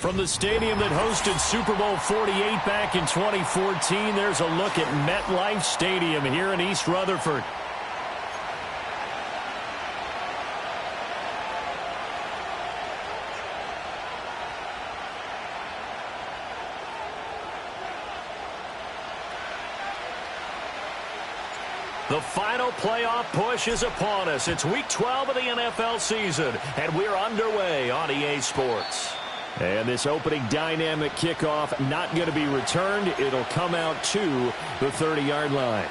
From the stadium that hosted Super Bowl 48 back in 2014, there's a look at MetLife Stadium here in East Rutherford. The final playoff push is upon us. It's Week 12 of the NFL season, and we're underway on EA Sports. And this opening dynamic kickoff not going to be returned. It'll come out to the 30-yard line.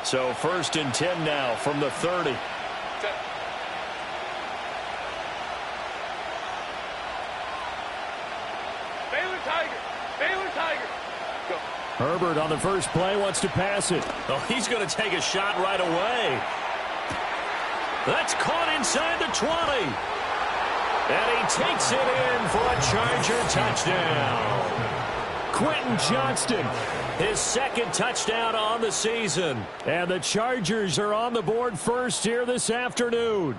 So 1st and 10 now from the 30. Baylor Tiger. Go. Herbert on the first play wants to pass it. Oh, he's going to take a shot right away. That's caught inside the 20. And he takes it in for a Charger touchdown. Quentin Johnston, his second touchdown on the season. And the Chargers are on the board first here this afternoon.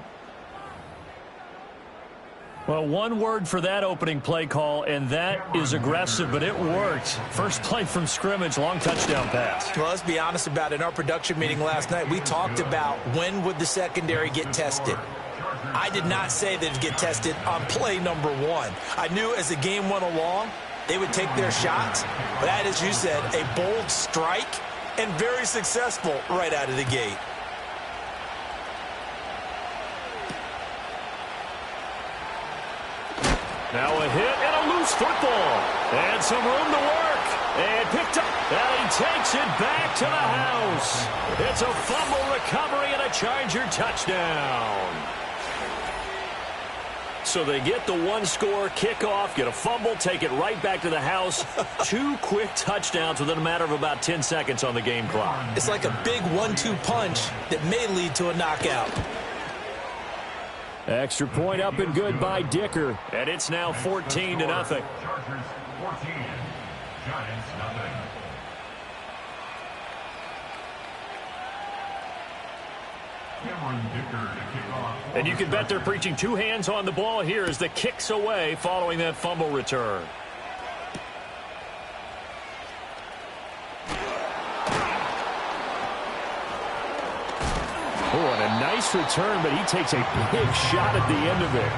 Well, one word for that opening play call, and that is aggressive, but it worked. First play from scrimmage, long touchdown pass. Well, let's be honest about it. In our production meeting last night, we talked about when would the secondary get tested. I did not say they'd get tested on play number 1. I knew as the game went along, they would take their shots, but that, as you said, a bold strike and very successful right out of the gate. Now a hit and a loose football. And some room to work. And picked up. And he takes it back to the house. It's a fumble recovery and a Charger touchdown. So they get the one-score kickoff, get a fumble, take it right back to the house. 2 quick touchdowns within a matter of about 10 seconds on the game clock. It's like a big 1-2 punch that may lead to a knockout. Extra point up and good by Dicker. And it's now 14-0. Chargers 14, Giants nothing. And you can bet they're preaching 2 hands on the ball here as the kick's away following that fumble return. Oh, and a nice return, but he takes a big shot at the end of it.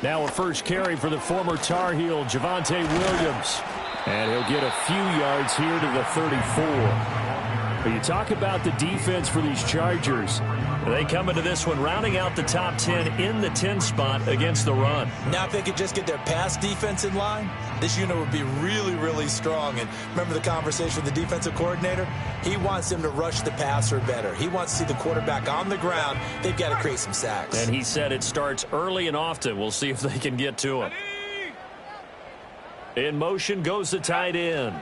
Now a first carry for the former Tar Heel, Javonte Williams. And he'll get a few yards here to the 34. But you talk about the defense for these Chargers. They come into this one rounding out the top 10 in the 10 spot against the run. Now if they could just get their pass defense in line, this unit would be really, really strong. And remember the conversation with the defensive coordinator? He wants them to rush the passer better. He wants to see the quarterback on the ground. They've got to create some sacks. And he said it starts early and often. We'll see if they can get to him. In motion goes the tight end.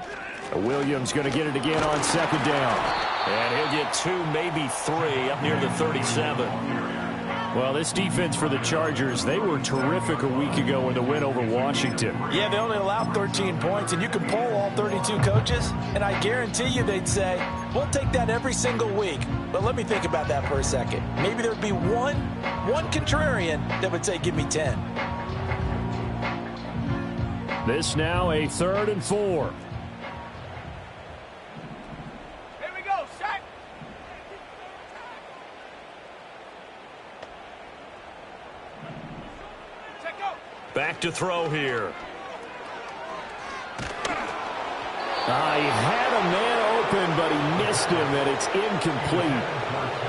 Williams going to get it again on second down. And he'll get 2, maybe 3 up near the 37. Well, this defense for the Chargers, they were terrific a week ago in the win over Washington. Yeah, they only allowed 13 points, and you can poll all 32 coaches, and I guarantee you they'd say, we'll take that every single week. But let me think about that for a second. Maybe there'd be one contrarian that would say, give me 10. This now a 3rd and 4. Back to throw here. He had a man open, but he missed him, and it's incomplete.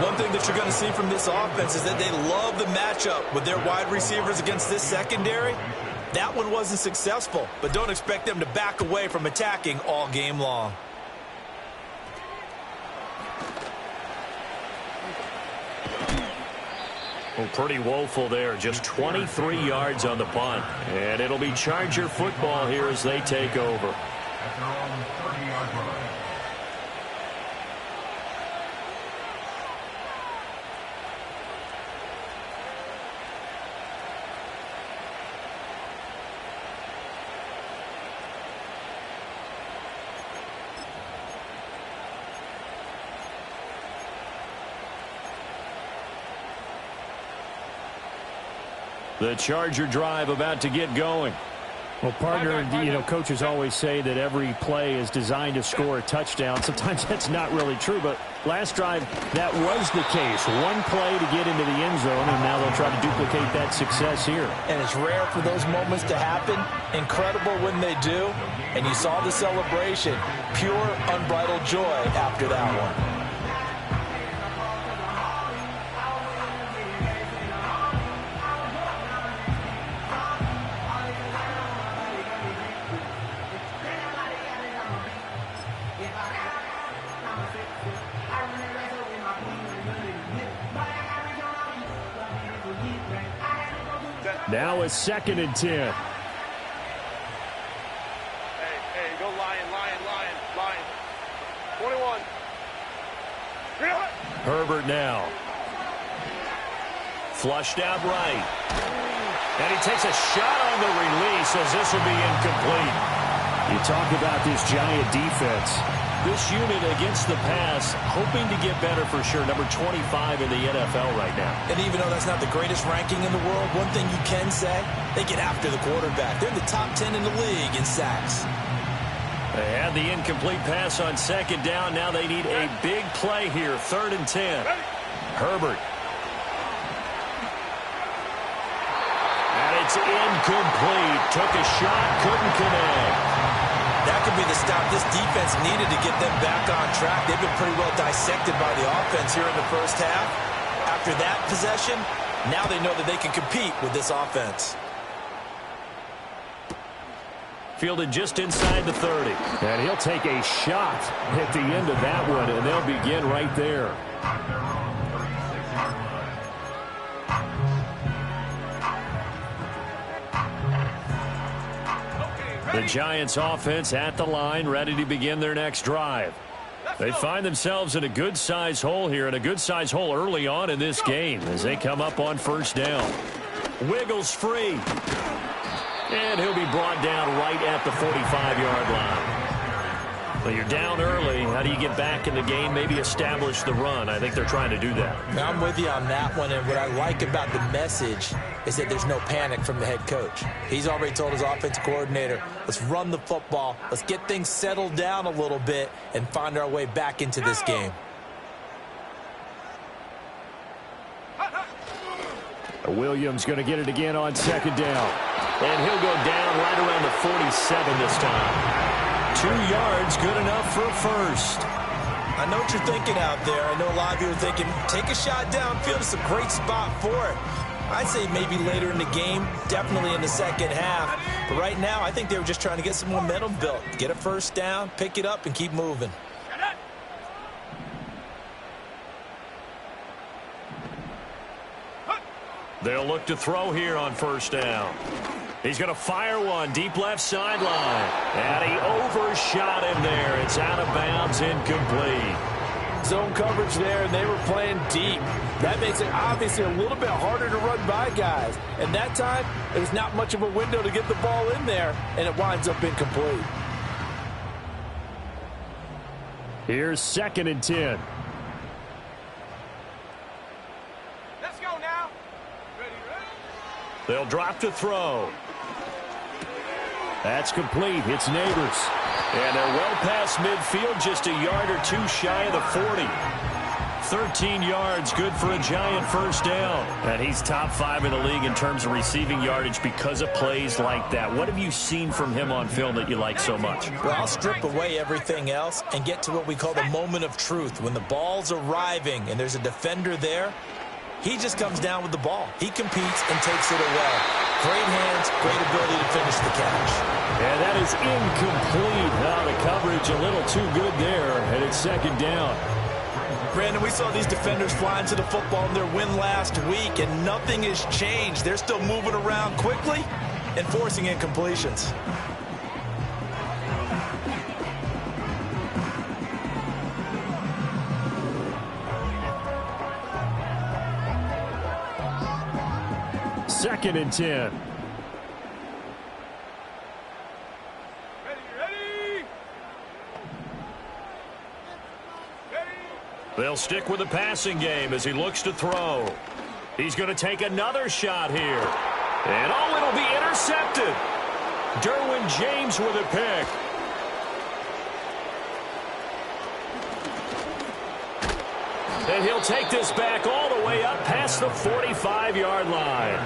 One thing that you're going to see from this offense is that they love the matchup with their wide receivers against this secondary. That one wasn't successful, but don't expect them to back away from attacking all game long. Well, pretty woeful there. Just 23 yards on the punt. And it'll be Charger football here as they take over. At their own 30-yard line. The Charger drive about to get going. Well, partner, coaches always say that every play is designed to score a touchdown. Sometimes that's not really true, but last drive, that was the case. One play to get into the end zone, and now they'll try to duplicate that success here. And it's rare for those moments to happen. Incredible when they do. And you saw the celebration. Pure, unbridled joy after that one. Now it's 2nd and 10. Hey, go Lion. 21. Herbert now. Flushed out right. And he takes a shot on the release as this will be incomplete. You talk about this Giant defense. This unit against the pass, hoping to get better for sure. Number 25 in the NFL right now. And even though that's not the greatest ranking in the world, one thing you can say, they get after the quarterback. They're in the top 10 in the league in sacks. They had the incomplete pass on 2nd down. Now they need a big play here. 3rd and 10. Herbert. And it's incomplete. Took a shot, couldn't connect. That could be the stop this defense needed to get them back on track. They've been pretty well dissected by the offense here in the first half. After that possession, now they know that they can compete with this offense. Fielded just inside the 30. And he'll take a shot at the end of that one, and they'll begin right there. The Giants offense at the line, ready to begin their next drive. They find themselves in a good-sized hole here, and a good-sized hole early on in this game as they come up on 1st down. Wiggles free. And he'll be brought down right at the 45-yard line. Well, you're down early. How do you get back in the game? Maybe establish the run. I think they're trying to do that. I'm with you on that one, and what I like about the message is that there's no panic from the head coach. He's already told his offensive coordinator, let's run the football, let's get things settled down a little bit and find our way back into this game. Williams going to get it again on 2nd down. And he'll go down right around the 47 this time. 2 yards, good enough for a first. I know what you're thinking out there. I know a lot of you are thinking, take a shot downfield. It's a great spot for it. I'd say maybe later in the game, definitely in the second half. But right now, I think they were just trying to get some momentum built. Get a first down, pick it up, and keep moving. They'll look to throw here on 1st down. He's going to fire one deep left sideline. And he overshot him there. It's out of bounds, incomplete. Zone coverage there, and they were playing deep. That makes it obviously a little bit harder to run by guys. And that time, there's not much of a window to get the ball in there, and it winds up incomplete. Here's 2nd and 10. Let's go now. Ready. They'll drop to throw. That's complete. It's Neighbors. And they're well past midfield, just a yard or two shy of the 40. 13 yards, good for a Giant first down. And he's top 5 in the league in terms of receiving yardage because of plays like that. What have you seen from him on film that you like so much? Well, I'll strip away everything else and get to what we call the moment of truth. When the ball's arriving and there's a defender there, he just comes down with the ball. He competes and takes it away. Great hands, great ability to finish the catch. And that is incomplete. Now the coverage a little too good there, and it's 2nd down. Brandon, we saw these defenders flying to the football in their win last week, and nothing has changed. They're still moving around quickly and forcing incompletions. Second and 10. They'll stick with the passing game as he looks to throw. He's going to take another shot here. And oh, it'll be intercepted. Derwin James with a pick. And he'll take this back all the way up past the 45-yard line.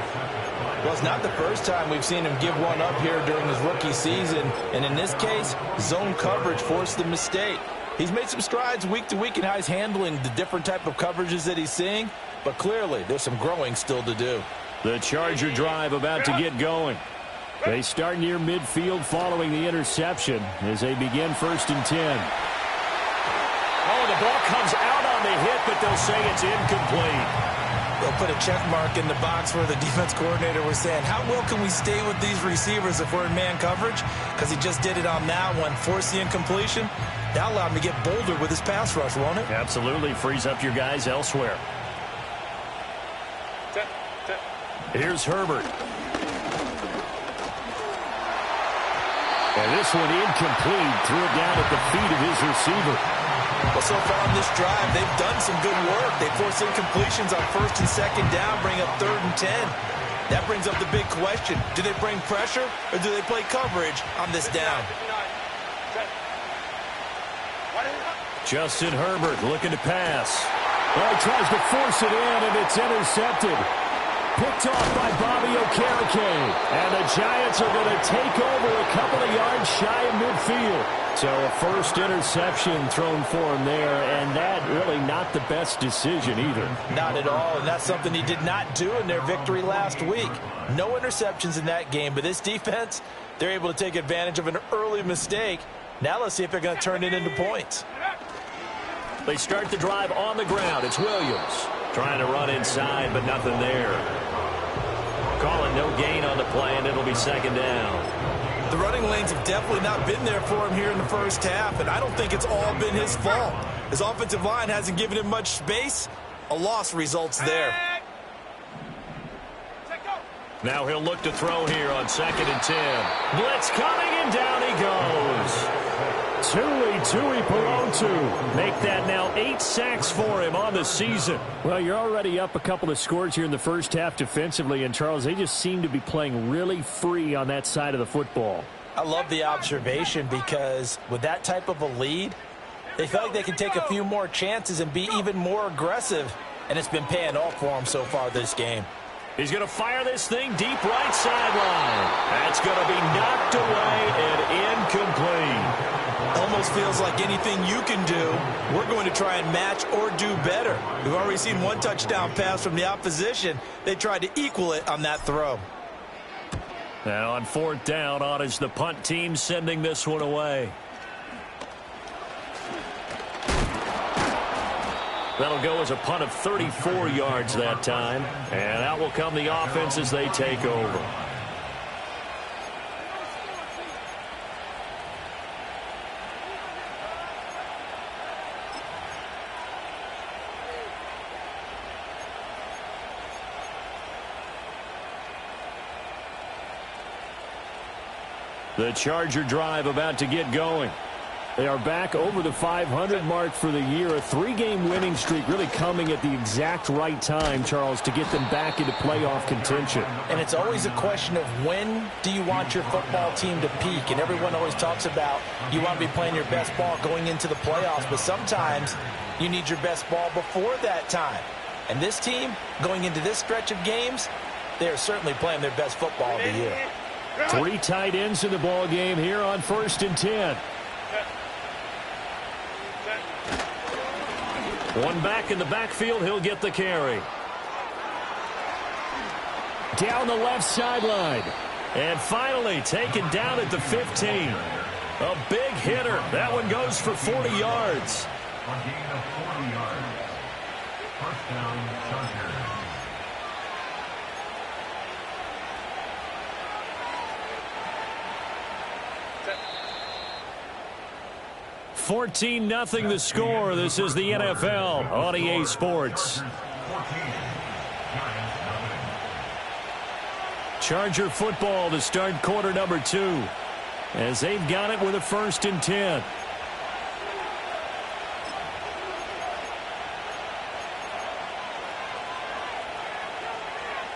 Well, it's not the first time we've seen him give one up here during his rookie season. And in this case, zone coverage forced the mistake. He's made some strides week to week in how he's handling the different type of coverages that he's seeing. But clearly, there's some growing still to do. The Charger drive about to get going. They start near midfield following the interception as they begin 1st and 10. Oh, the ball comes out on the hit, but they'll say it's incomplete. They'll put a check mark in the box where the defense coordinator was saying, how well can we stay with these receivers if we're in man coverage? Because he just did it on that one, forced the incompletion. That allowed him to get bolder with his pass rush, won't it? Absolutely. Frees up your guys elsewhere. Here's Herbert. And this one incomplete. Threw it down at the feet of his receiver. Well, so far on this drive, they've done some good work. They force incompletions on 1st and 2nd down, bring up 3rd and 10. That brings up the big question. Do they bring pressure or do they play coverage on this down? Justin Herbert looking to pass. Well, he tries to force it in, and it's intercepted. Picked off by Bobby Okereke. And the Giants are going to take over a couple of yards shy of midfield. So a first interception thrown for him there, and that really not the best decision either. Not at all, and that's something he did not do in their victory last week. No interceptions in that game, but this defense, they're able to take advantage of an early mistake. Now let's see if they're going to turn it into points. They start the drive on the ground. It's Williams trying to run inside, but nothing there. Call it no gain on the play, and it'll be 2nd down. The running lanes have definitely not been there for him here in the first half, and I don't think it's all been his fault. His offensive line hasn't given him much space. A loss results there. Now he'll look to throw here on 2nd and 10. Blitz coming, and down he goes. Tui Pelotu. Make that now 8 sacks for him on the season. Well, you're already up a couple of scores here in the first half defensively, and Charles, they just seem to be playing really free on that side of the football. I love the observation because with that type of a lead, they feel like they can take a few more chances and be even more aggressive, and it's been paying off for them so far this game. He's going to fire this thing deep right sideline. That's going to be knocked away and incomplete. Almost feels like anything you can do, we're going to try and match or do better. We've already seen one touchdown pass from the opposition. They tried to equal it on that throw. Now on 4th down, on is the punt team sending this one away. That'll go as a punt of 34 yards that time. And out will come the offense as they take over. The Charger drive about to get going. They are back over the 500 mark for the year. A 3-game winning streak really coming at the exact right time, Charles, to get them back into playoff contention. And it's always a question of when do you want your football team to peak? And everyone always talks about you want to be playing your best ball going into the playoffs, but sometimes you need your best ball before that time. And this team, going into this stretch of games, they are certainly playing their best football of the year. 3 tight ends in the ball game here on 1st and 10. One back in the backfield, he'll get the carry. Down the left sideline. And finally taken down at the 15. A big hitter. That one goes for 40 yards. A gain of 40 yards. First down, Chargers. 14-0 the score. This is the NFL on EA Sports. Charger football to start quarter number 2 as they've got it with a 1st and 10.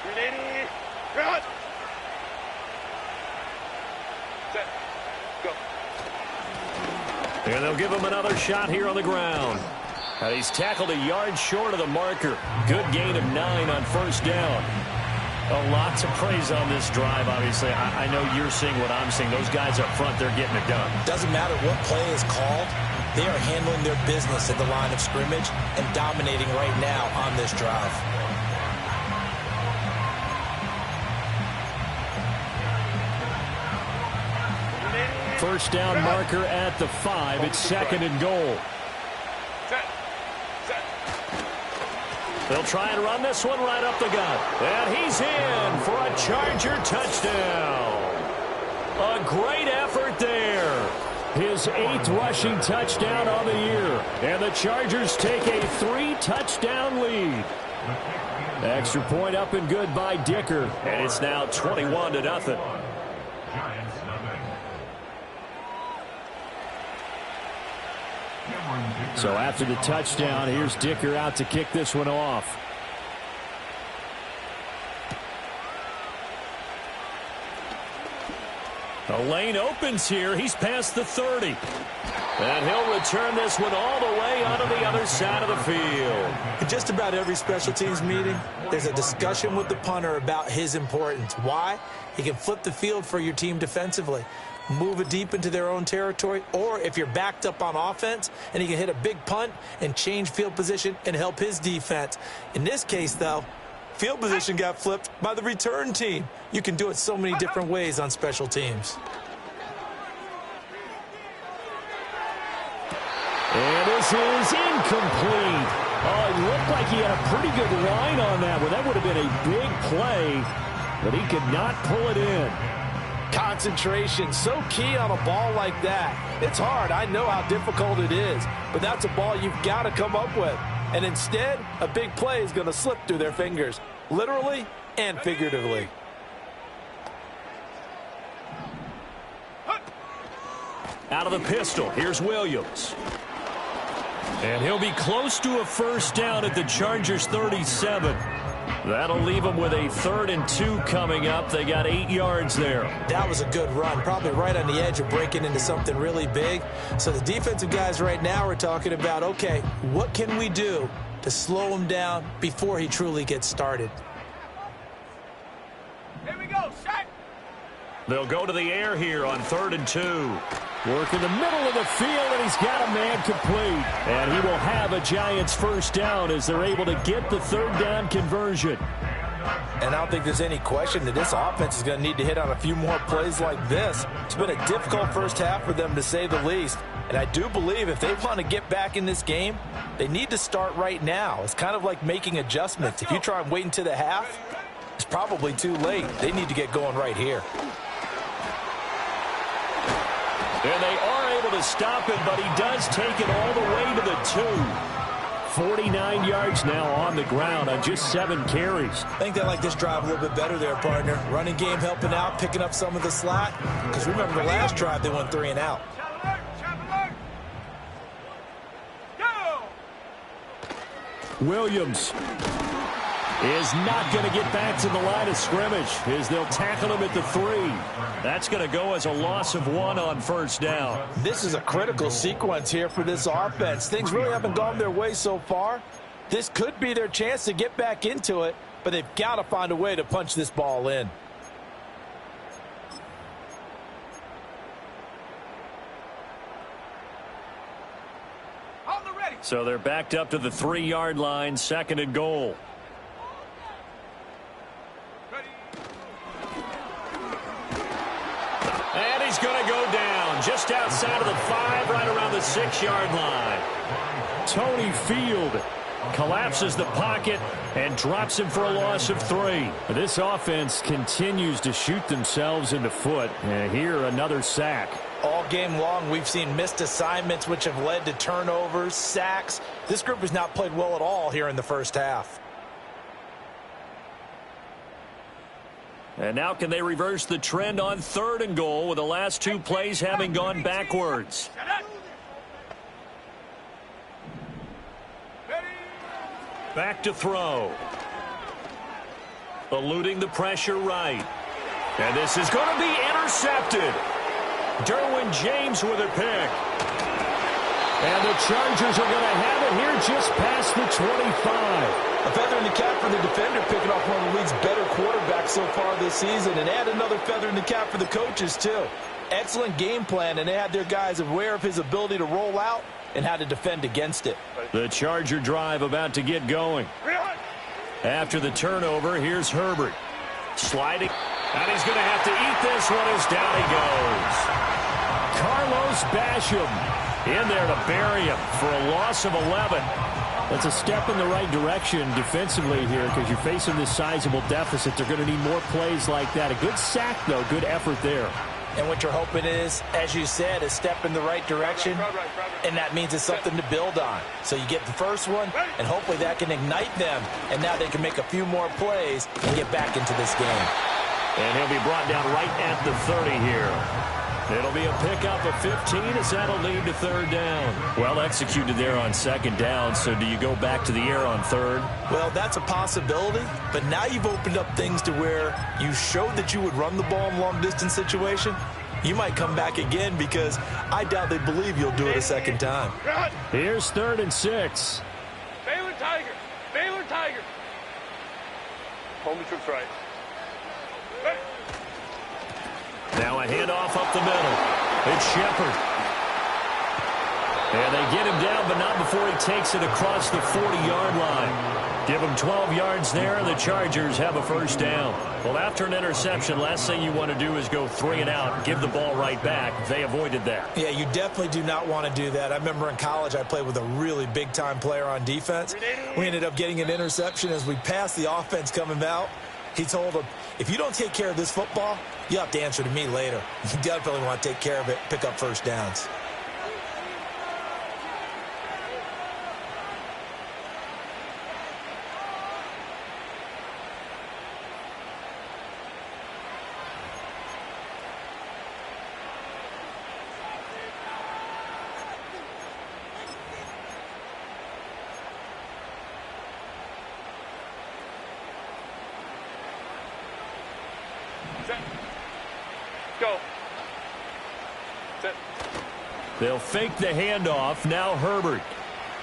Ready, run. Set, go. And they'll give him another shot here on the ground. And he's tackled a yard short of the marker. Good gain of 9 on 1st down. A lot to praise on this drive, obviously. I know you're seeing what I'm seeing. Those guys up front, they're getting it done. Doesn't matter what play is called. They are handling their business at the line of scrimmage and dominating right now on this drive. First down marker at the 5. It's 2nd and goal. Set, set. They'll try and run this one right up the gut. And he's in for a Charger touchdown. A great effort there. His 8th rushing touchdown on the year. And the Chargers take a 3-touchdown lead. Extra point up and good by Dicker. And it's now 21-0. Giants nothing. So after the touchdown, here's Dicker out to kick this one off. The lane opens here. He's past the 30. And he'll return this one all the way onto the other side of the field. In just about every special teams meeting, there's a discussion with the punter about his importance. Why? He can flip the field for your team defensively, move it deep into their own territory, or if you're backed up on offense, and he can hit a big punt and change field position and help his defense. In this case, though, field position got flipped by the return team. You can do it so many different ways on special teams. And this is incomplete. Oh, it looked like he had a pretty good line on that one. That would have been a big play, but he could not pull it in. Concentration, so key on a ball like that. It's hard. I know how difficult it is, but that's a ball you've got to come up with. And instead, a big play is going to slip through their fingers, literally and figuratively. Out of the pistol, here's Williams. And he'll be close to a 1st down at the Chargers 37. That'll leave them with a 3rd and 2 coming up. They got 8 yards there. That was a good run, probably right on the edge of breaking into something really big. So the defensive guys right now are talking about, okay, what can we do to slow him down before he truly gets started? Here we go, shot. They'll go to the air here on 3rd and 2. Work in the middle of the field, and he's got a man complete. And he will have a Giants 1st down as they're able to get the 3rd down conversion. And I don't think there's any question that this offense is going to need to hit on a few more plays like this. It's been a difficult first half for them, to say the least. And I do believe if they want to get back in this game, they need to start right now. It's kind of like making adjustments. If you try and wait until the half, it's probably too late. They need to get going right here. And they are able to stop him, but he does take it all the way to the 2. 49 yards now on the ground on just 7 carries. I think they like this drive a little bit better there, partner. Running game helping out, picking up some of the slack. Because remember the last drive, they went 3 and out. Williams is not going to get back to the line of scrimmage as they'll tackle him at the 3. That's going to go as a loss of 1 on 1st down. This is a critical sequence here for this offense. Things really haven't gone their way so far. This could be their chance to get back into it, but they've got to find a way to punch this ball in. So they're backed up to the 3-yard line, 2nd and goal. And he's going to go down just outside of the 5, right around the 6-yard line. Tony Field collapses the pocket and drops him for a loss of 3. This offense continues to shoot themselves in the foot. And here, another sack. All game long, we've seen missed assignments, which have led to turnovers, sacks. This group has not played well at all here in the first half. And now can they reverse the trend on 3rd and goal with the last 2 plays having gone backwards? Back to throw. Eluding the pressure right. And this is going to be intercepted. Derwin James with a pick. And the Chargers are going to have it here just past the 25. A feather in the cap for the defender, picking off one of the league's better quarterbacks so far this season. And add another feather in the cap for the coaches, too. Excellent game plan, and they had their guys aware of his ability to roll out and how to defend against it. The Charger drive about to get going. After the turnover, here's Herbert. Sliding. And he's going to have to eat this one as down he goes. Carlos Basham in there to bury him for a loss of 11. That's a step in the right direction defensively here because you're facing this sizable deficit. They're going to need more plays like that. A good sack, though. Good effort there. And what you're hoping is, as you said, a step in the right direction, and that means it's something to build on. So you get the first one, and hopefully that can ignite them, and now they can make a few more plays and get back into this game. And he'll be brought down right at the 30 here. It'll be a pickup of 15 as that'll lead to 3rd down. Well executed there on 2nd down, so do you go back to the air on 3rd? Well, that's a possibility, but now you've opened up things to where you showed that you would run the ball in long-distance situation. You might come back again because I doubt they believe you'll do it a 2nd time. Here's 3rd and 6. Baylor Tiger. Baylor Tiger. Home troops right. Now a handoff up the middle. It's Shepard. And they get him down, but not before he takes it across the 40-yard line. Give him 12 yards there, and the Chargers have a 1st down. Well, after an interception, last thing you want to do is go 3 and out and give the ball right back. They avoided that. Yeah, you definitely do not want to do that. I remember in college I played with a really big-time player on defense. We ended up getting an interception as we passed the offense coming out. He told him, if you don't take care of this football, you have to answer to me later. You definitely want to take care of it, pick up 1st downs. Go. Set. They'll fake the handoff. Now Herbert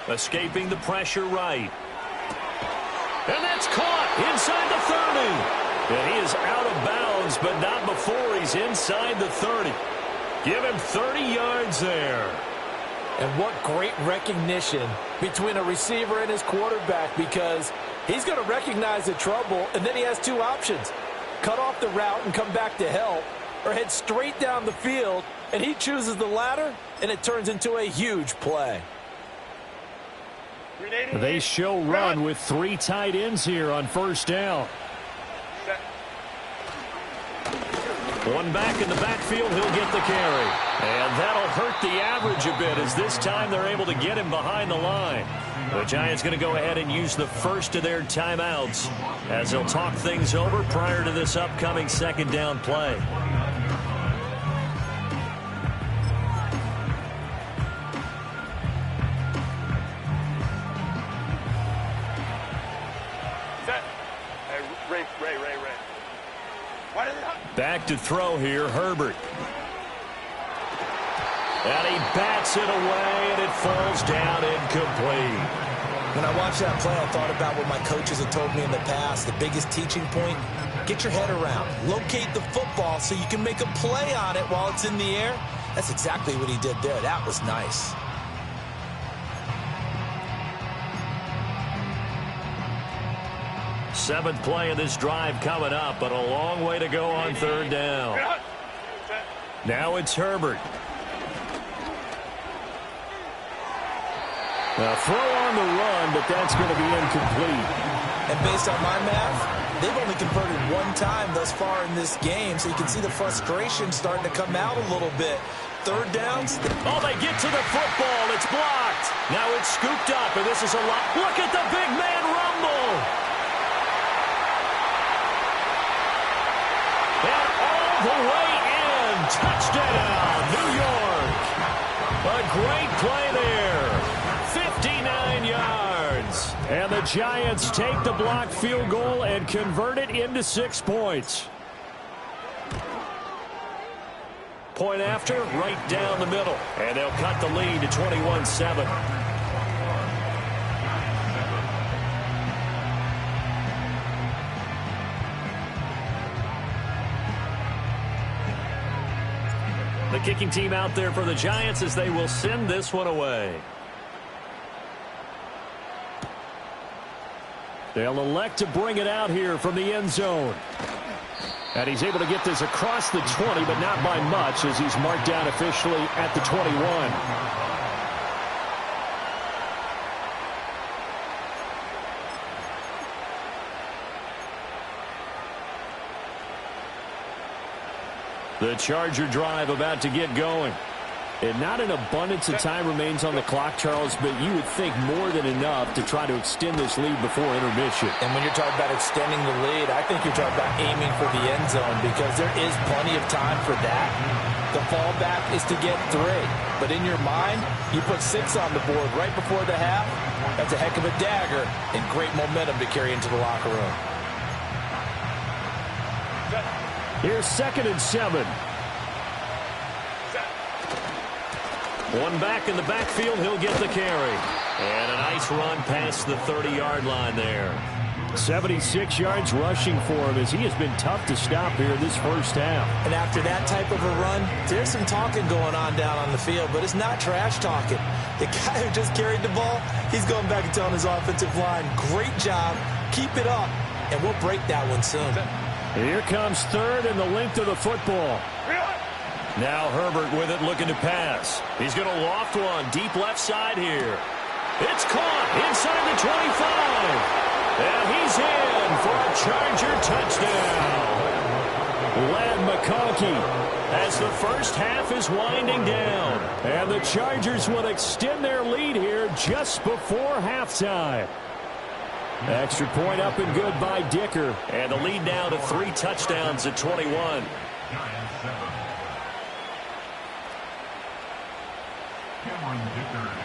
escaping the pressure right. And that's caught inside the 30. And he is out of bounds, but not before he's inside the 30. Give him 30 yards there. And what great recognition between a receiver and his quarterback, because he's going to recognize the trouble, and then he has 2 options. Cut off the route and come back to help, or head straight down the field, and he chooses the latter, and it turns into a huge play. They show run with 3 tight ends here on 1st down. One back in the backfield, he'll get the carry. And that'll hurt the average a bit as this time they're able to get him behind the line. The Giants going to go ahead and use the first of their timeouts as they'll talk things over prior to this upcoming 2nd down play. Back to throw here, Herbert. And he bats it away, and it falls down incomplete. When I watched that play, I thought about what my coaches had told me in the past. The biggest teaching point, get your head around. Locate the football so you can make a play on it while it's in the air. That's exactly what he did there. That was nice. Seventh play of this drive coming up, but a long way to go on 3rd down. Now it's Herbert. A throw on the run, but that's going to be incomplete. And based on my math, they've only converted one time thus far in this game, so you can see the frustration starting to come out a little bit. Third downs. Oh, they get to the football. It's blocked. Now it's scooped up, and this is a lot. Look at the big man rumble. And all the way in. Touchdown, New York. A great play there. 59 yards. And the Giants take the blocked field goal and convert it into 6 points. Point after, right down the middle. And they'll cut the lead to 21-7. The kicking team out there for the Giants as they will send this one away. They'll elect to bring it out here from the end zone. And he's able to get this across the 20, but not by much as he's marked down officially at the 21. The Charger drive about to get going. And not an abundance of time remains on the clock, Charles, but you would think more than enough to try to extend this lead before intermission. And when you're talking about extending the lead, I think you're talking about aiming for the end zone because there is plenty of time for that. The fallback is to get 3. But in your mind, you put 6 on the board right before the half. That's a heck of a dagger and great momentum to carry into the locker room. Here's 2nd and 7. One back in the backfield, he'll get the carry. And a nice run past the 30-yard line there. 76 yards rushing for him as he has been tough to stop here this first half. And after that type of a run, there's some talking going on down on the field, but it's not trash talking. The guy who just carried the ball, he's going back and telling his offensive line, great job, keep it up, and we'll break that one soon. Here comes 3rd and the length of the football. Now Herbert with it looking to pass. He's going to loft one deep left side here. It's caught inside the 25. And he's in for a Charger touchdown. Lad McConkey as the first half is winding down. And the Chargers will extend their lead here just before halftime. Extra point up and good by Dicker. And the lead now to 3 touchdowns at 21.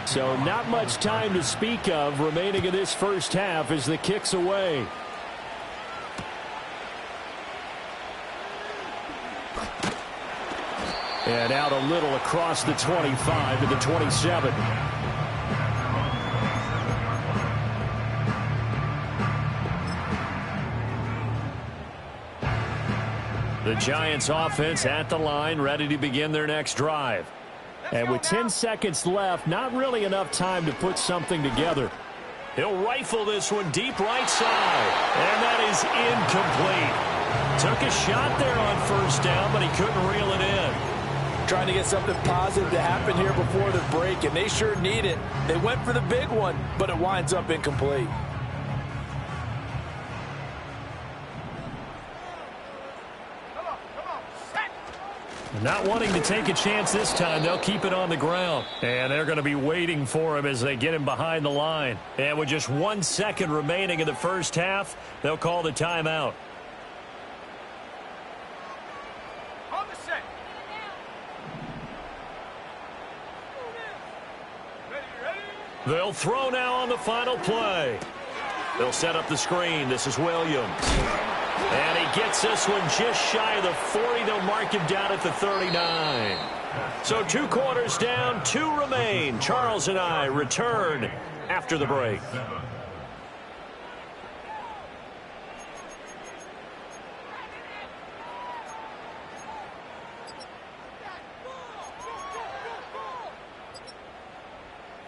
So not much time to speak of remaining in this first half as the kick's away. And out a little across the 25 to the 27. The Giants offense at the line, ready to begin their next drive. And with 10 seconds left, not really enough time to put something together. He'll rifle this one deep right side. And that is incomplete. Took a shot there on first down, but he couldn't reel it in. Trying to get something positive to happen here before the break, and they sure need it. They went for the big one, but it winds up incomplete. Not wanting to take a chance this time, they'll keep it on the ground. And they're going to be waiting for him as they get him behind the line. And with just 1 second remaining in the first half, they'll call the timeout. On the set. Ready? They'll throw now on the final play. They'll set up the screen. This is Williams. And he gets this one just shy of the 40. They'll mark him down at the 39. So 2 quarters down, 2 remain. Charles and I return after the break.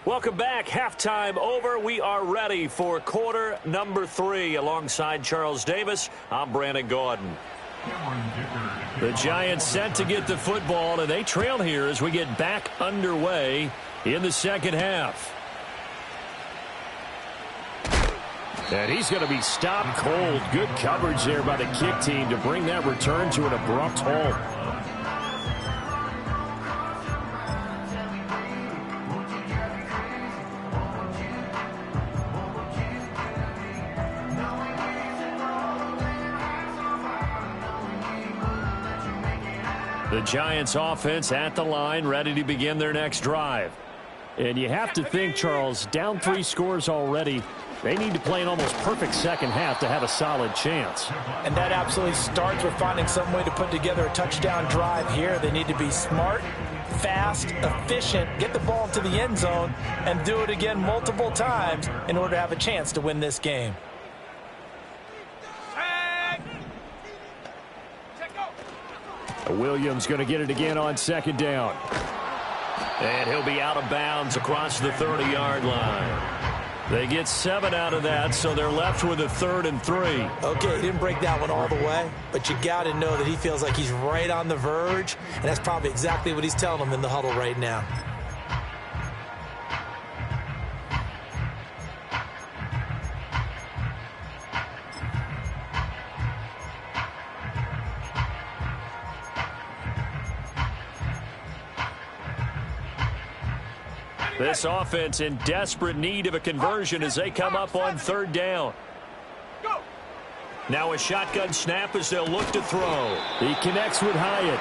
Welcome back. Halftime over. We are ready for quarter number 3. Alongside Charles Davis, I'm Brandon Gordon. The Giants set to get the football, and they trail here as we get back underway in the second half. And he's going to be stopped cold. Good coverage there by the kick team to bring that return to an abrupt halt. The Giants offense at the line, ready to begin their next drive. And you have to think, Charles, down 3 scores already. They need to play an almost perfect second half to have a solid chance. And that absolutely starts with finding some way to put together a touchdown drive here. They need to be smart, fast, efficient, get the ball to the end zone, and do it again multiple times in order to have a chance to win this game. Williams going to get it again on second down. And he'll be out of bounds across the 30-yard line. They get 7 out of that, so they're left with a 3rd and 3. Okay, he didn't break that one all the way, but you got to know that he feels like he's right on the verge, and that's probably exactly what he's telling them in the huddle right now. This offense in desperate need of a conversion as they come up on 3rd down. Now a shotgun snap as they'll look to throw. He connects with Hyatt.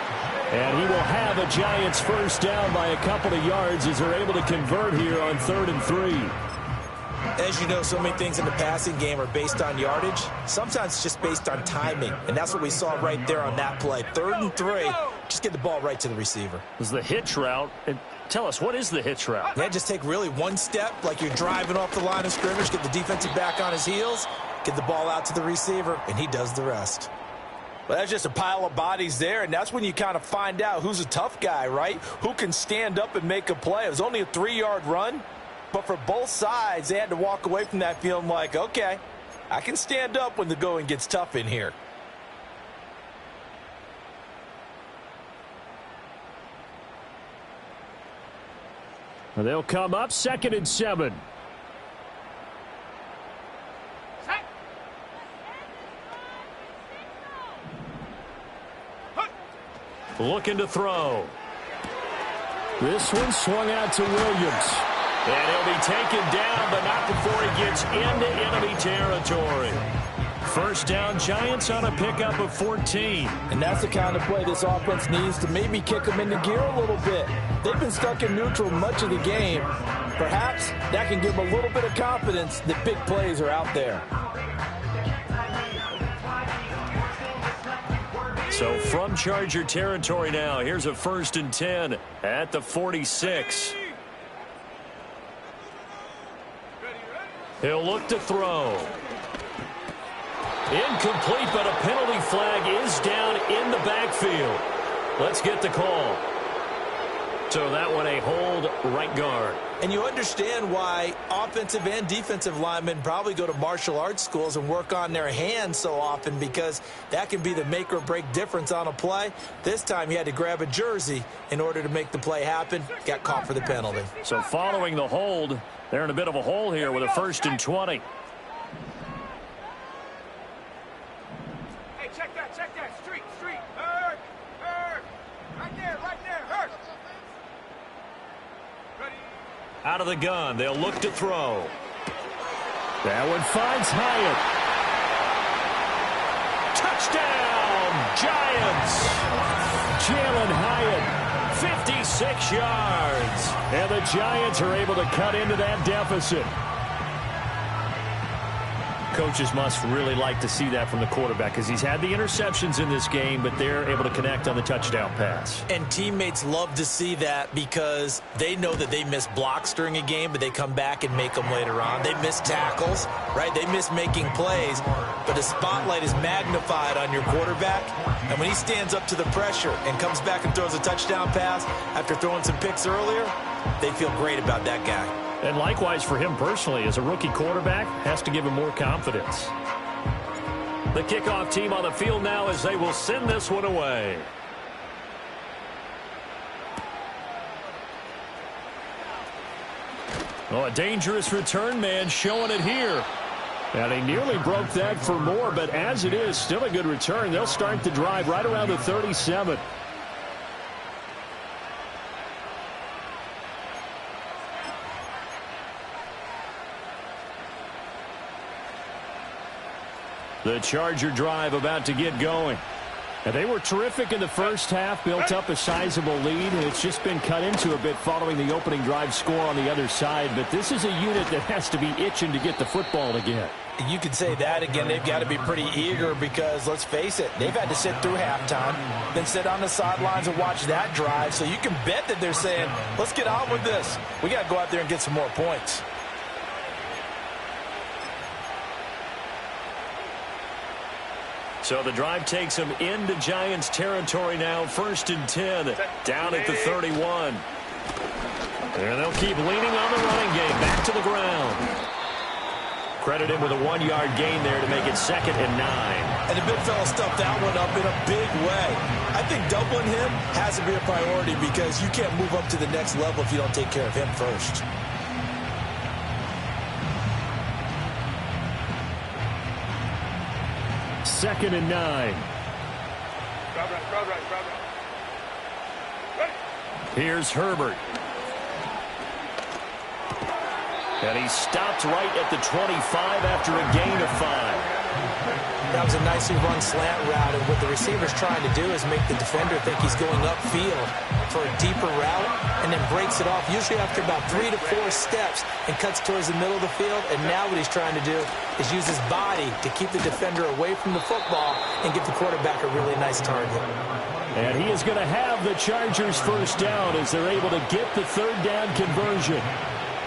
And he will have a Giants first down by a couple of yards as they're able to convert here on 3rd and 3. As you know, so many things in the passing game are based on yardage. Sometimes it's just based on timing, and that's what we saw right there on that play. 3rd and 3, just get the ball right to the receiver. It was the hitch route. And tell us, what is the hitch route? Yeah, just take really one step like you're driving off the line of scrimmage, get the defensive back on his heels, get the ball out to the receiver, and he does the rest. Well, that's just a pile of bodies there, and that's when you kind of find out who's a tough guy, right? Who can stand up and make a play. It was only a 3-yard run, but for both sides, they had to walk away from that feeling like, okay, I can stand up when the going gets tough in here. They'll come up 2nd and 7. Looking to throw. This one swung out to Williams. And he'll be taken down, but not before he gets into enemy territory. First down, Giants on a pickup of 14. And that's the kind of play this offense needs to maybe kick them into gear a little bit. They've been stuck in neutral much of the game. Perhaps that can give them a little bit of confidence that big plays are out there. So from Charger territory now, here's a 1st and 10 at the 46. He'll look to throw. Incomplete, but a penalty flag is down in the backfield. Let's get the call. So that one a hold right guard. And you understand why offensive and defensive linemen probably go to martial arts schools and work on their hands so often, because that can be the make or break difference on a play. This time he had to grab a jersey in order to make the play happen. Got caught for the penalty. So following the hold, they're in a bit of a hole here with a 1st and 20. Hey, check that. Street. Hurt. Right there. Hurt. Ready. Out of the gun, they'll look to throw. That one finds Hyatt. Touchdown, Giants! Jalen Hyatt, 56 yards. And the Giants are able to cut into that deficit. Coaches must really like to see that from the quarterback, because he's had the interceptions in this game, but they're able to connect on the touchdown pass. And teammates love to see that, because they know that they miss blocks during a game, but they come back and make them later on. They miss tackles, right? They miss making plays, but the spotlight is magnified on your quarterback. And when he stands up to the pressure and comes back and throws a touchdown pass after throwing some picks earlier, they feel great about that guy. And likewise for him personally, as a rookie quarterback, has to give him more confidence. The kickoff team on the field now as they will send this one away. Oh, a dangerous return man showing it here. And he nearly broke that for more, but as it is, still a good return. They'll start the drive right around the 37. The Charger drive about to get going. And they were terrific in the first half, built up a sizable lead, and it's just been cut into a bit following the opening drive score on the other side. But this is a unit that has to be itching to get the football again. You could say that again. They've got to be pretty eager because, let's face it, they've had to sit through halftime, then sit on the sidelines and watch that drive. So you can bet that they're saying, let's get on with this. We got to go out there and get some more points. So the drive takes them into Giants territory now. 1st and 10, down at the 31. And they'll keep leaning on the running game. Back to the ground. Credit him with a 1-yard gain there to make it 2nd and 9. And the big fella stuffed that one up in a big way. I think doubling him has to be a priority because you can't move up to the next level if you don't take care of him first. Second and 9. Here's Herbert. And he stopped right at the 25 after a gain of 5. That was a nicely run slant route, and what the receiver's trying to do is make the defender think he's going upfield for a deeper route and then breaks it off, usually after about 3 to 4 steps, and cuts towards the middle of the field. And now what he's trying to do is use his body to keep the defender away from the football and give the quarterback a really nice target. And he is going to have the Chargers first down as they're able to get the 3rd down conversion.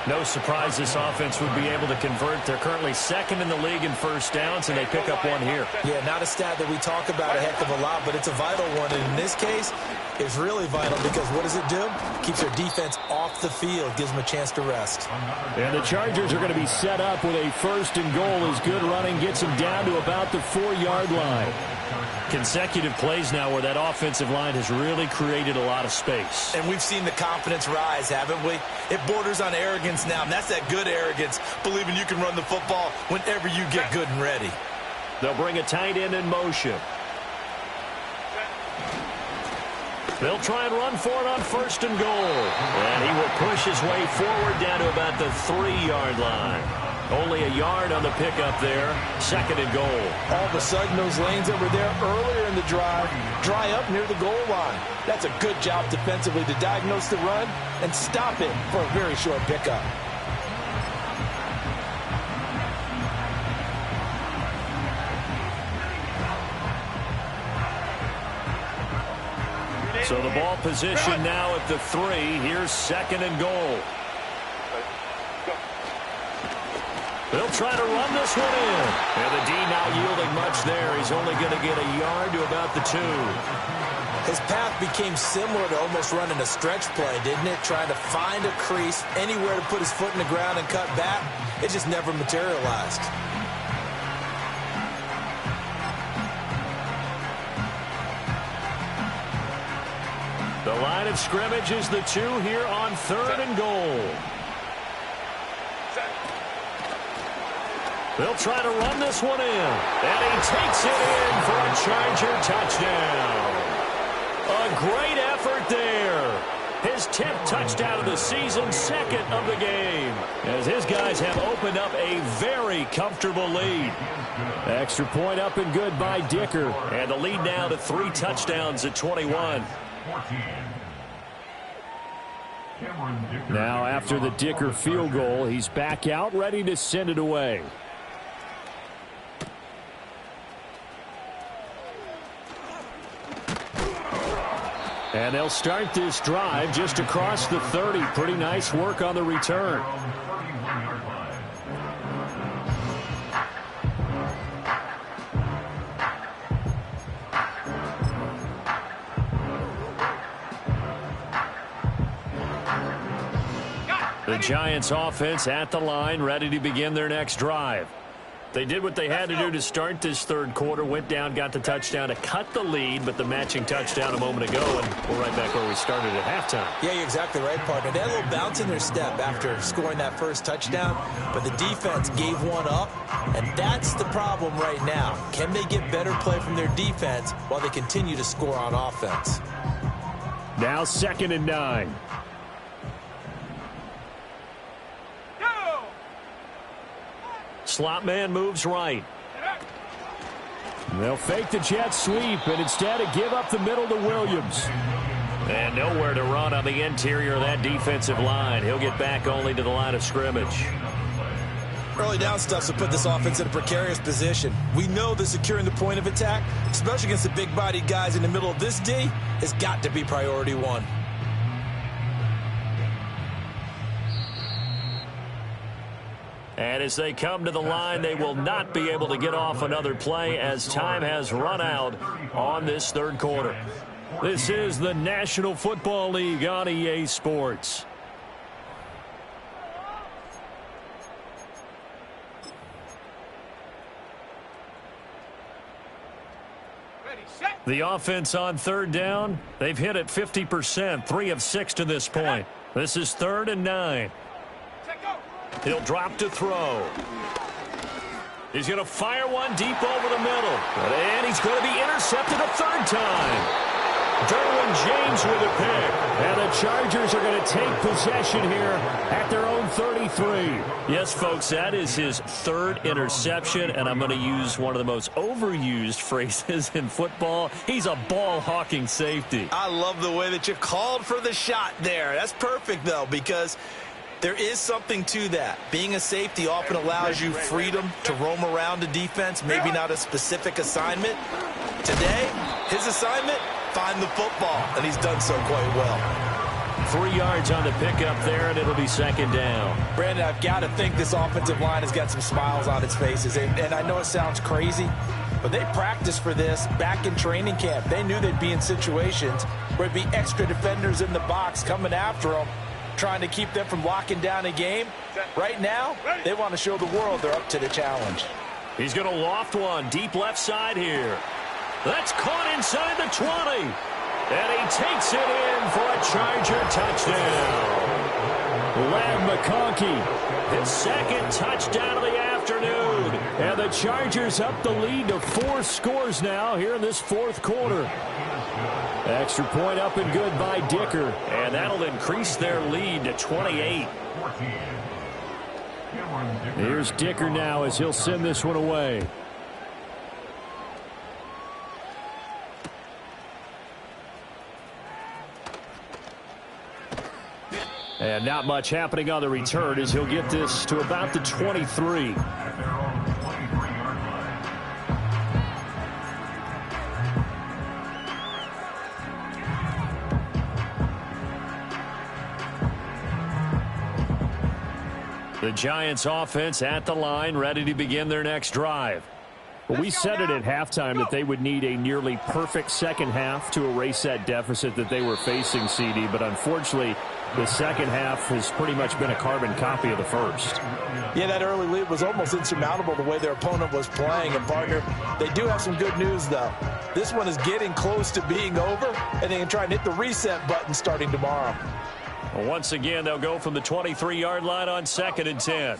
No surprise this offense would be able to convert. They're currently 2nd in the league in first downs, and they pick up one here. Yeah, not a stat that we talk about a heck of a lot, but it's a vital one. And in this case, it's really vital because what does it do? Keeps their defense off the field, gives them a chance to rest. And the Chargers are going to be set up with a 1st and goal as good running gets them down to about the 4-yard line. Consecutive plays now where that offensive line has really created a lot of space. And we've seen the confidence rise, haven't we? It borders on arrogance now, and that's that good arrogance, believing you can run the football whenever you get good and ready. They'll bring a tight end in motion. They'll try and run for it on 1st and goal. And he will push his way forward down to about the 3-yard line. Only a yard on the pickup there. 2nd and goal. All of a sudden, those lanes that were there earlier in the drive dry up near the goal line. That's a good job defensively to diagnose the run and stop it for a very short pickup. So the ball position now at the 3. Here's 2nd and goal. They'll try to run this one in. And the D not yielding much there. He's only going to get a yard to about the 2. His path became similar to almost running a stretch play, didn't it? Trying to find a crease, anywhere to put his foot in the ground and cut back. It just never materialized. The line of scrimmage is the 2 here on 3rd and goal. They'll try to run this one in. And he takes it in for a Charger touchdown. A great effort there. His 10th touchdown of the season, 2nd of the game. As his guys have opened up a very comfortable lead. Extra point up and good by Dicker. And the lead now to 3 touchdowns at 21. Now after the Dicker field goal, he's back out ready to send it away. And they'll start this drive just across the 30. Pretty nice work on the return. The Giants offense at the line, ready to begin their next drive. They did what they had to do to start this third quarter, went down, got the touchdown to cut the lead, but the matching touchdown a moment ago, and we're right back where we started at halftime. Yeah, you're exactly right, partner. They had a little bounce in their step after scoring that first touchdown, but the defense gave one up, and that's the problem right now. Can they get better play from their defense while they continue to score on offense? Now 2nd and 9. Slot man moves right. They'll fake the jet sweep and instead give up the middle to Williams. And nowhere to run on the interior of that defensive line. He'll get back only to the line of scrimmage. Early down stuffs will put this offense in a precarious position. We know that securing the point of attack, especially against the big-bodied guys in the middle of this D, has got to be priority one. And as they come to the line, they will not be able to get off another play as time has run out on this third quarter. This is the National Football League on EA Sports. The offense on third down, they've hit it 50%, 3 of 6 to this point. This is 3rd and 9. He'll drop to throw. He's going to fire one deep over the middle. And he's going to be intercepted a 3rd time. Derwin James with a pick. And the Chargers are going to take possession here at their own 33. Yes, folks, that is his 3rd interception. And I'm going to use one of the most overused phrases in football. He's a ball-hawking safety. I love the way that you called for the shot there. That's perfect, though, because there is something to that. Being a safety often allows you freedom to roam around the defense, maybe not a specific assignment. Today, his assignment, find the football, and he's done so quite well. 3 yards on the pickup there, and it'll be 2nd down. Brandon, I've got to think this offensive line has got some smiles on its faces, and I know it sounds crazy, but they practiced for this back in training camp. They knew they'd be in situations where there'd be extra defenders in the box coming after them, trying to keep them from locking down a game. Right now, they want to show the world they're up to the challenge. He's going to loft one deep left side here. That's caught inside the 20. And he takes it in for a Charger touchdown. Ladd McConkey, his 2nd touchdown of the afternoon. And the Chargers up the lead to 4 scores now here in this 4th quarter. Extra point up and good by Dicker. And that'll increase their lead to 28. Here's Dicker now as he'll send this one away. And not much happening on the return as he'll get this to about the 23. The Giants offense at the line, ready to begin their next drive. Well, we said it at halftime that they would need a nearly perfect second half to erase that deficit that they were facing, CD. But unfortunately, the second half has pretty much been a carbon copy of the first. Yeah, that early lead was almost insurmountable the way their opponent was playing. And, partner, they do have some good news, though. This one is getting close to being over, and they can try and hit the reset button starting tomorrow. Well, once again, they'll go from the 23-yard line on 2nd and 10.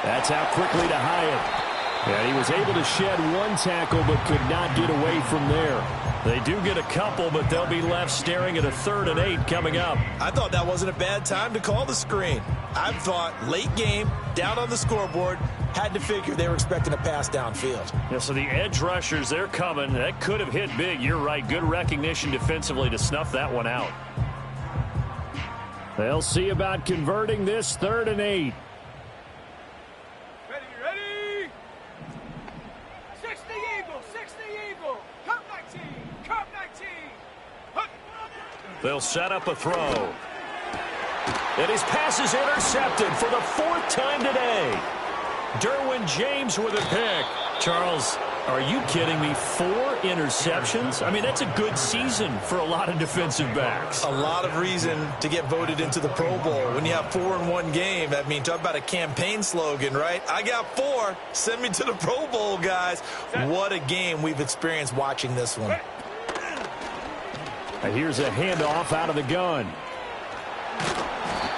That's out quickly to Hyatt. And he was able to shed one tackle but could not get away from there. They do get a couple, but they'll be left staring at a 3rd and 8 coming up. I thought that wasn't a bad time to call the screen. I thought late game, down on the scoreboard, had to figure they were expecting a pass downfield. Yeah, so the edge rushers, they're coming. That could have hit big. You're right. Good recognition defensively to snuff that one out. They'll see about converting this 3rd and 8. Ready? 60 Eagle, 60 Eagle. Cup 19, Cup 19. Hup. They'll set up a throw. And his pass is intercepted for the 4th time today. Derwin James with a pick. Charles, Are you kidding me? 4 interceptions? I mean, that's a good season for a lot of defensive backs. A lot of reason to get voted into the Pro Bowl. When you have 4 in one game, I mean, talk about a campaign slogan, right? I got 4. Send me to the Pro Bowl, guys. What a game we've experienced watching this one. And here's a handoff out of the gun.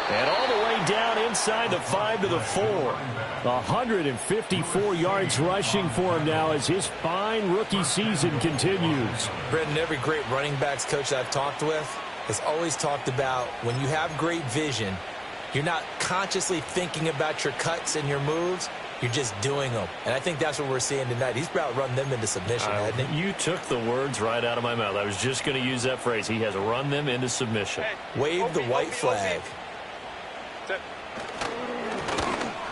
And all the way down inside the 5 to the 4. 154 yards rushing for him now as his fine rookie season continues. Brendan, every great running backs coach I've talked with has always talked about when you have great vision, you're not consciously thinking about your cuts and your moves. You're just doing them. And I think that's what we're seeing tonight. He's about run them into submission, hasn't he? You took the words right out of my mouth. I was just going to use that phrase. He has run them into submission. Wave the white flag.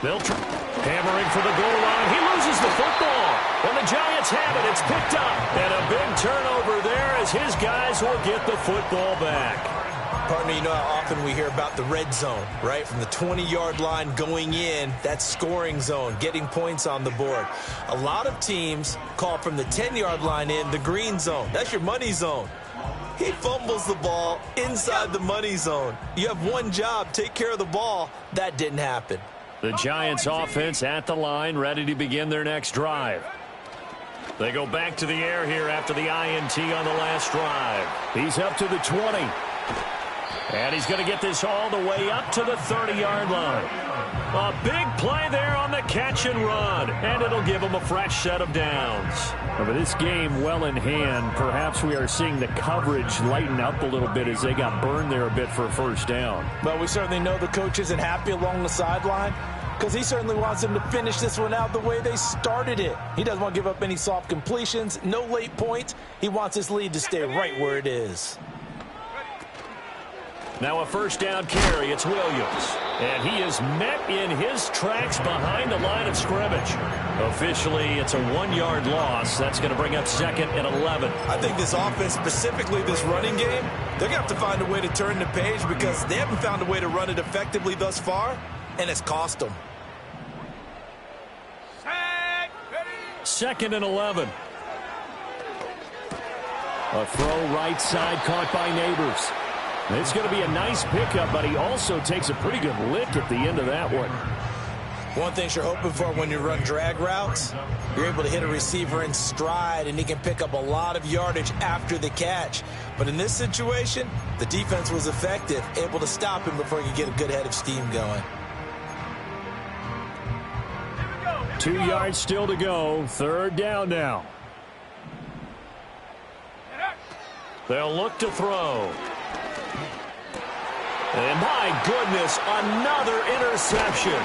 They'll try hammering for the goal line. He loses the football. And the Giants have it. It's picked up. And a big turnover there as his guys will get the football back. Partner, you know how often we hear about the red zone, right? From the 20-yard line going in, that's scoring zone, getting points on the board. A lot of teams call from the 10-yard line in the green zone. That's your money zone. He fumbles the ball inside the money zone. You have one job, take care of the ball. That didn't happen. The Giants offense at the line, ready to begin their next drive. They go back to the air here after the INT on the last drive. He's up to the 20. And he's going to get this all the way up to the 30-yard line. A big play there on the catch and run. And it'll give him a fresh set of downs. But this game well in hand, perhaps we are seeing the coverage lighten up a little bit as they got burned there a bit for a first down. Well, we certainly know the coach isn't happy along the sideline because he certainly wants them to finish this one out the way they started it. He doesn't want to give up any soft completions, no late points. He wants his lead to stay right where it is. Now a first down carry. It's Williams. And he is met in his tracks behind the line of scrimmage. Officially, it's a 1-yard loss. That's going to bring up second and 11. I think this offense, specifically this running game, they're going to have to find a way to turn the page because they haven't found a way to run it effectively thus far, and it's cost them. Second and 11. A throw right side caught by Neighbors. It's going to be a nice pickup, but he also takes a pretty good lick at the end of that one. One thing you're hoping for when you run drag routes, you're able to hit a receiver in stride, and he can pick up a lot of yardage after the catch. But in this situation, the defense was effective, able to stop him before he could get a good head of steam going. 2 yards still to go. Third down now. They'll look to throw. And my goodness, another interception.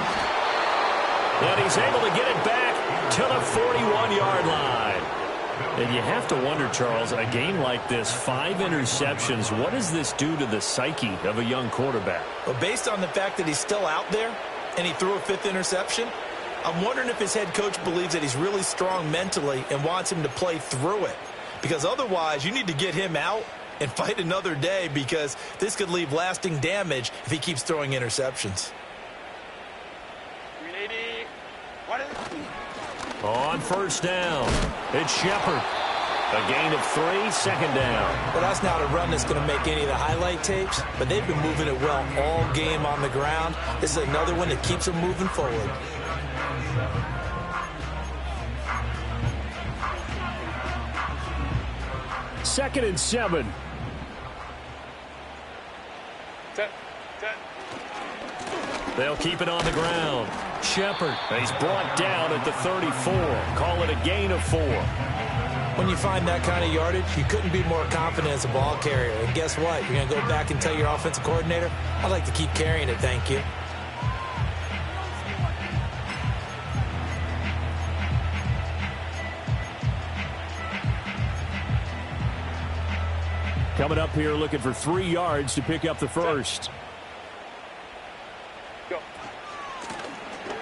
And he's able to get it back to the 41-yard line. And you have to wonder, Charles, a game like this, 5 interceptions, what does this do to the psyche of a young quarterback? Well, based on the fact that he's still out there and he threw a 5th interception, I'm wondering if his head coach believes that he's really strong mentally and wants him to play through it. Because otherwise, you need to get him out and fight another day because this could leave lasting damage if he keeps throwing interceptions. On first down, it's Shepard. A gain of 3, second down. Well, that's not a run that's going to make any of the highlight tapes, but they've been moving it well all game on the ground. This is another one that keeps them moving forward. Second and 7. They'll keep it on the ground. Shepard, he's brought down at the 34. Call it a gain of 4. When you find that kind of yardage, you couldn't be more confident as a ball carrier. And guess what? You're going to go back and tell your offensive coordinator, I'd like to keep carrying it, thank you. Coming up here looking for 3 yards to pick up the first.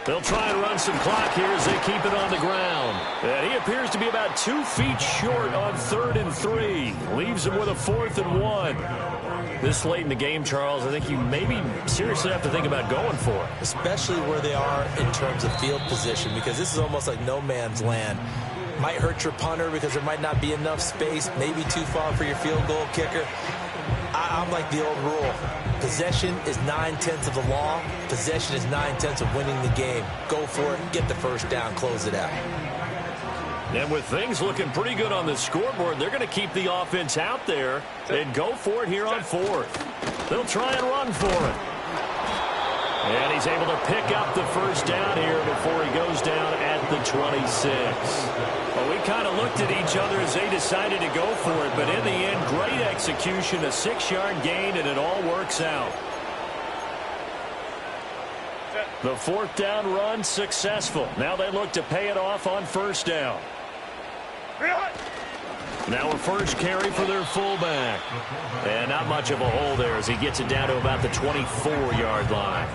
They'll try and run some clock here as they keep it on the ground. And he appears to be about 2 feet short on 3rd and 3. Leaves him with a 4th and 1. This late in the game, Charles, I think you maybe seriously have to think about going for it. Especially where they are in terms of field position, because this is almost like no man's land. Might hurt your punter because there might not be enough space, maybe too far for your field goal kicker. I'm like the old rule. Possession is 9/10 of the law. Possession is 9/10 of winning the game. Go for it, get the first down, close it out. And with things looking pretty good on the scoreboard, they're going to keep the offense out there and go for it here on fourth. They'll try and run for it. And he's able to pick up the first down here before he goes down at the 26. Well, we kind of looked at each other as they decided to go for it, but in the end, great execution, a 6-yard gain, and it all works out. The fourth down run successful. Now they look to pay it off on first down. Now a first carry for their fullback. And not much of a hole there as he gets it down to about the 24-yard line.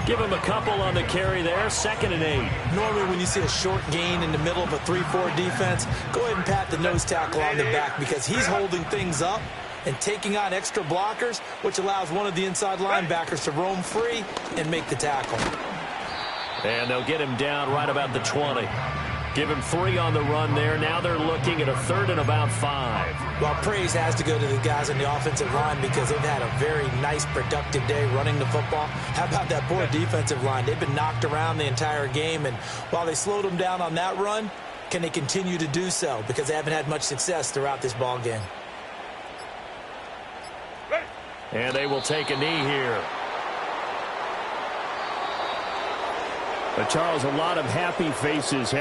Give him a couple on the carry there, 2nd and 8. Normally when you see a short gain in the middle of a 3-4 defense, go ahead and pat the nose tackle on the back because he's holding things up and taking on extra blockers, which allows one of the inside linebackers to roam free and make the tackle. And they'll get him down right about the 20. Give him 3 on the run there. Now they're looking at a 3rd and about 5. Well, praise has to go to the guys on the offensive line because they've had a very nice, productive day running the football. How about that poor defensive line? They've been knocked around the entire game, and while they slowed them down on that run, can they continue to do so? Because they haven't had much success throughout this ball game. And they will take a knee here. But Charles, a lot of happy faces